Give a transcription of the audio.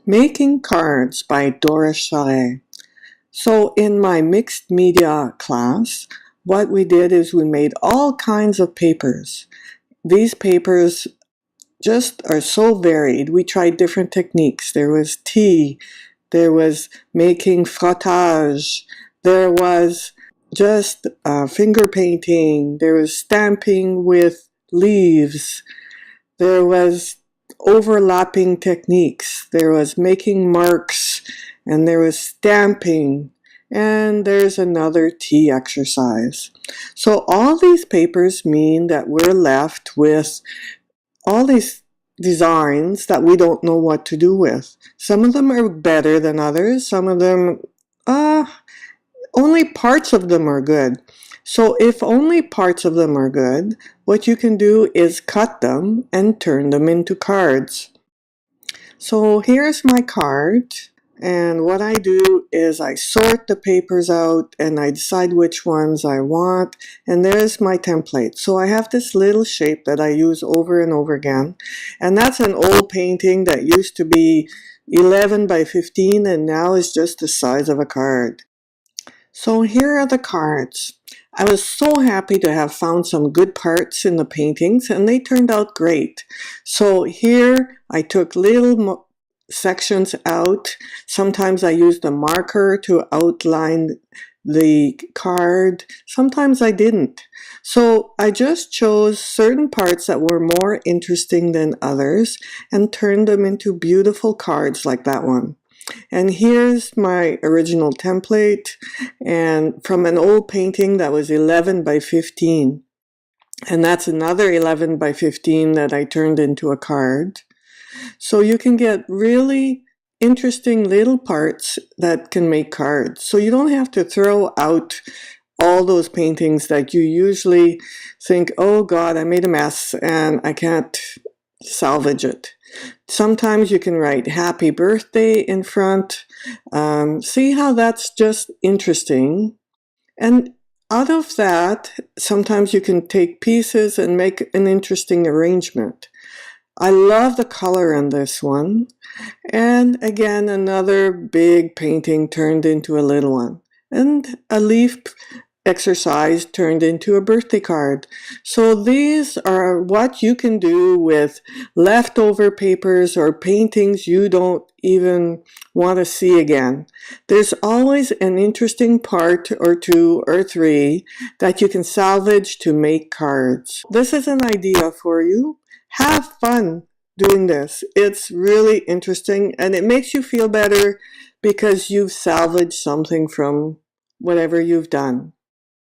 Making Cards by Doris Charest. So in my mixed media class, what we did is we made all kinds of papers. These papers just are so varied. We tried different techniques. There was tea, there was making frottage, there was just finger painting, there was stamping with leaves, there was overlapping techniques, there was making marks, and there was stamping, and there's another tea exercise. So all these papers mean that we're left with all these designs that we don't know what to do with. Some of them are better than others. Some of them, only parts of them are good. So if only parts of them are good, what you can do is cut them and turn them into cards. So here's my card, and what I do is I sort the papers out and I decide which ones I want, and there's my template. So I have this little shape that I use over and over again, and that's an old painting that used to be 11 by 15 and now is just the size of a card. So here are the cards. I was so happy to have found some good parts in the paintings, and they turned out great. So here I took little sections out. Sometimes I used a marker to outline the card. Sometimes I didn't. So I just chose certain parts that were more interesting than others and turned them into beautiful cards like that one. And here's my original template, and from an old painting that was 11 by 15. And that's another 11 by 15 that I turned into a card. So you can get really interesting little parts that can make cards. So you don't have to throw out all those paintings that you usually think, oh God, I made a mess and I can't salvage it. Sometimes you can write happy birthday in front. See how that's just interesting. And out of that, sometimes you can take pieces and make an interesting arrangement. I love the color in this one. And again, another big painting turned into a little one. And a leaf exercise turned into a birthday card. So these are what you can do with leftover papers or paintings you don't even want to see again. There's always an interesting part or two or three that you can salvage to make cards. This is an idea for you. Have fun doing this. It's really interesting and it makes you feel better because you've salvaged something from whatever you've done.